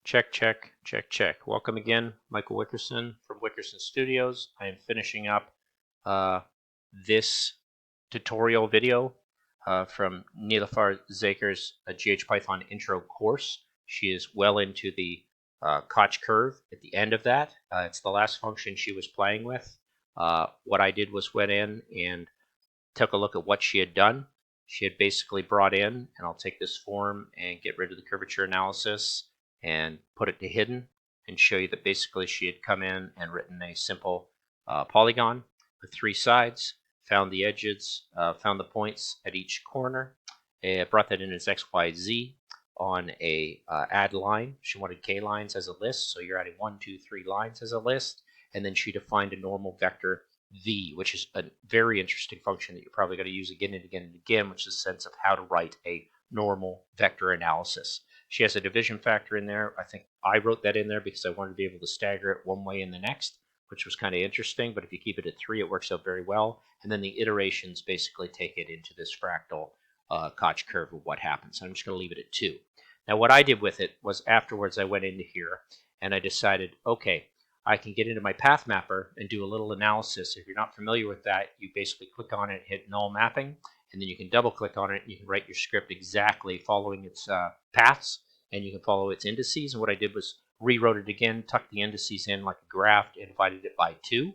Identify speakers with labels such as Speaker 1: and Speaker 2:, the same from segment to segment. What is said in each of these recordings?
Speaker 1: Check, check, check, check. Welcome again, Michael Wickerson from Wickerson Studios. I am finishing up this tutorial video from Niloofar Zaker's GH-Python intro course. She is well into the Koch curve at the end of that. It's the last function she was playing with. What I did was went in and took a look at what she had done. She had basically brought in, and I'll take this form and get rid of the curvature analysis and put it to hidden and show you that basically she had come in and written a simple polygon with three sides, found the edges, found the points at each corner, brought that in as x, y, z on a add line. She wanted k lines as a list, so you're adding 1, 2, 3 lines as a list, and then she defined a normal vector v, which is a very interesting function that you're probably going to use again and again and again, which is a sense of how to write a normal vector analysis. She has a division factor in there. I think I wrote that in there because I wanted to be able to stagger it one way and the next, which was kind of interesting. But if you keep it at 3, it works out very well. And then the iterations basically take it into this fractal Koch curve of what happens. I'm just going to leave it at 2. Now, what I did with it was afterwards I went into here and I decided, okay, I can get into my path mapper and do a little analysis. If you're not familiar with that, you basically click on it, hit null mapping, and then you can double click on it. And you can write your script exactly following its paths, and you can follow its indices. And what I did was rewrote it again, tucked the indices in like a graph, and divided it by 2.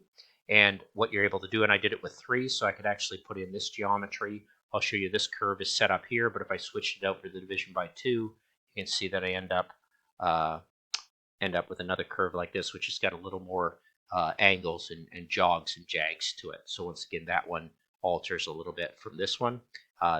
Speaker 1: And what you're able to do, and I did it with 3, so I could actually put in this geometry. I'll show you this curve is set up here, but if I switched it out for the division by 2, you can see that I end up with another curve like this, which has got a little more angles and jogs and jags to it. So once again, that one alters a little bit from this one,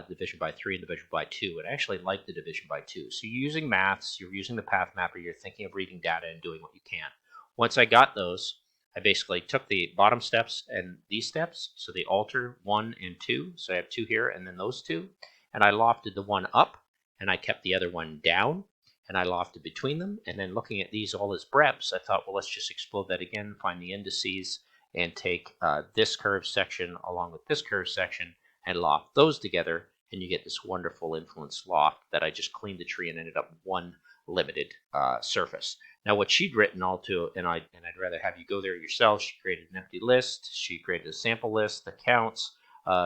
Speaker 1: division by 3 and division by 2. And I actually like the division by 2. So you're using maths, you're using the path mapper, you're thinking of reading data and doing what you can. Once I got those, I basically took the bottom steps and these steps, so they alter 1 and 2. So I have 2 here and then those 2. And I lofted the one up, and I kept the other one down. And I lofted between them, and then looking at these all as breps, I thought, well, let's just explode that again, find the indices, and take this curve section along with this curve section and loft those together, and you get this wonderful influence loft that I just cleaned the tree and ended up with one limited surface. Now, what she'd written all to, and I'd rather have you go there yourself, she created an empty list, she created a sample list that counts.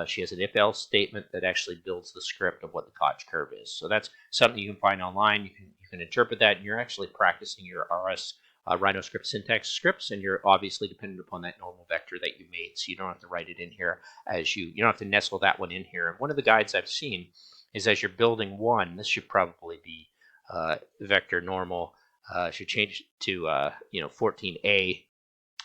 Speaker 1: She has an if-else statement that actually builds the script of what the Koch curve is. So that's something you can find online. You can interpret that, and you're actually practicing your RS RhinoScript syntax scripts, and you're obviously dependent upon that normal vector that you made. So you don't have to write it in here as you don't have to nestle that one in here. And one of the guides I've seen is as you're building one, this should probably be vector normal. Should change to 14A,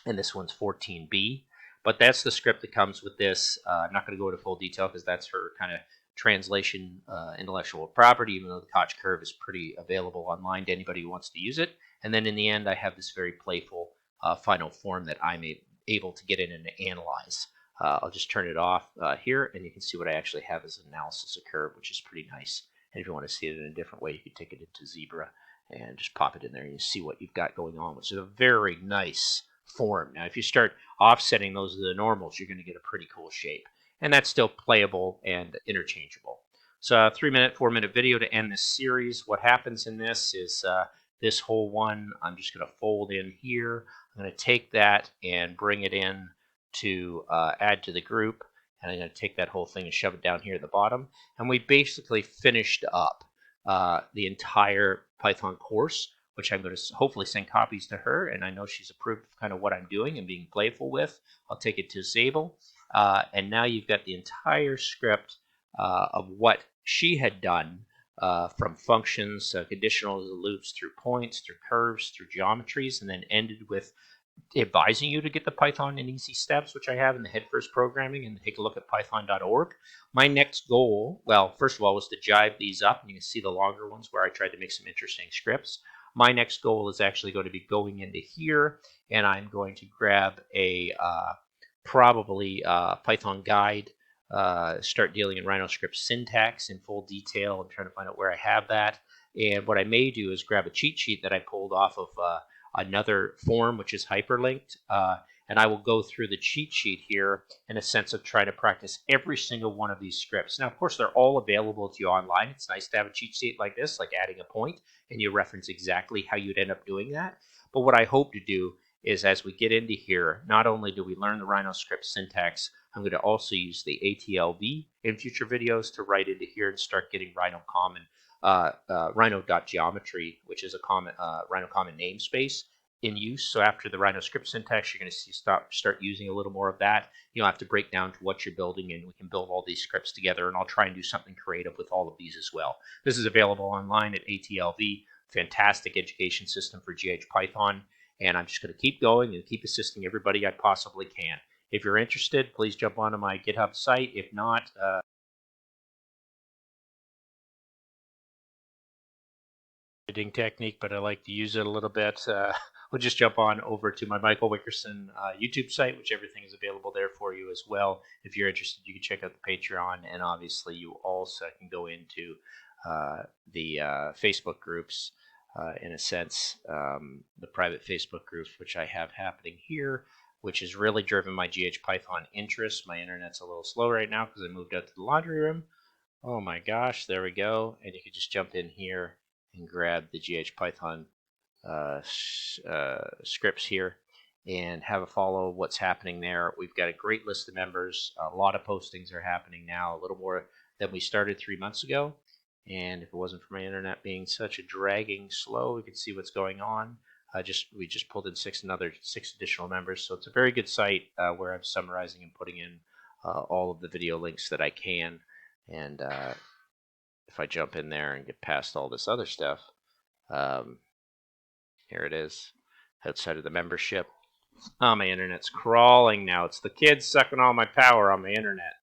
Speaker 1: and this one's 14B. But that's the script that comes with this. I'm not going to go into full detail because that's her kind of translation intellectual property, even though the Koch curve is pretty available online to anybody who wants to use it. And then in the end, I have this very playful final form that I'm able to get in and analyze. I'll just turn it off here, and you can see what I actually have as an analysis of curve, which is pretty nice. And if you want to see it in a different way, you can take it into Zebra and just pop it in there, and you see what you've got going on, which is a very nice form. Now, if you start offsetting those to the normals, you're going to get a pretty cool shape. And that's still playable and interchangeable. So a 3-minute, 4-minute video to end this series. What happens in this is this whole one, I'm just going to fold in here. I'm going to take that and bring it in to add to the group. And I'm going to take that whole thing and shove it down here at the bottom. And we basically finished up the entire Python course, which I'm going to hopefully send copies to her, and I know she's approved of kind of what I'm doing and being playful with. I'll take it to Zabel, and now you've got the entire script of what she had done from functions, conditionals, loops, through points, through curves, through geometries, and then ended with advising you to get the Python in easy steps, which I have in the Head First Programming, and take a look at python.org. My next goal, well, first of all, was to jive these up, and you can see the longer ones where I tried to make some interesting scripts. My next goal is actually going to be going into here, and I'm going to grab a probably Python guide, start dealing in RhinoScript syntax in full detail and trying to find out where I have that. And what I may do is grab a cheat sheet that I pulled off of another form, which is hyperlinked, and I will go through the cheat sheet here in a sense of trying to practice every single one of these scripts. Now, of course, they're all available to you online. It's nice to have a cheat sheet like this, like adding a point, and you reference exactly how you'd end up doing that. But what I hope to do is as we get into here, not only do we learn the Rhino script syntax, I'm going to also use the ATLV in future videos to write into here and start getting Rhino common, Rhino.geometry, which is a common Rhino common namespace in use. So after the Rhino script syntax, you're going to see start using a little more of that. You'll have to break down to what you're building, and we can build all these scripts together. And I'll try and do something creative with all of these as well. This is available online at ATLV. Fantastic education system for GH Python. And I'm just going to keep going and keep assisting everybody I possibly can. If you're interested, please jump onto my GitHub site. If not, editing technique, but I like to use it a little bit. We'll just jump on over to my Michael Wickerson YouTube site, which everything is available there for you as well. If you're interested, you can check out the Patreon, and obviously you also can go into the Facebook groups. In a sense, the private Facebook groups, which I have happening here, which has really driven my GH Python interest. My internet's a little slow right now because I moved out to the laundry room. Oh my gosh, there we go. And you can just jump in here and grab the GH Python scripts here and have a follow what's happening there. We've got a great list of members. A lot of postings are happening now, a little more than we started 3 months ago. And if it wasn't for my internet being such a dragging slow, we could see what's going on. We just pulled in six additional members, so it's a very good site where I'm summarizing and putting in all of the video links that I can. And if I jump in there and get past all this other stuff, here it is, outside of the membership. Oh, my internet's crawling now. It's the kids sucking all my power on my internet.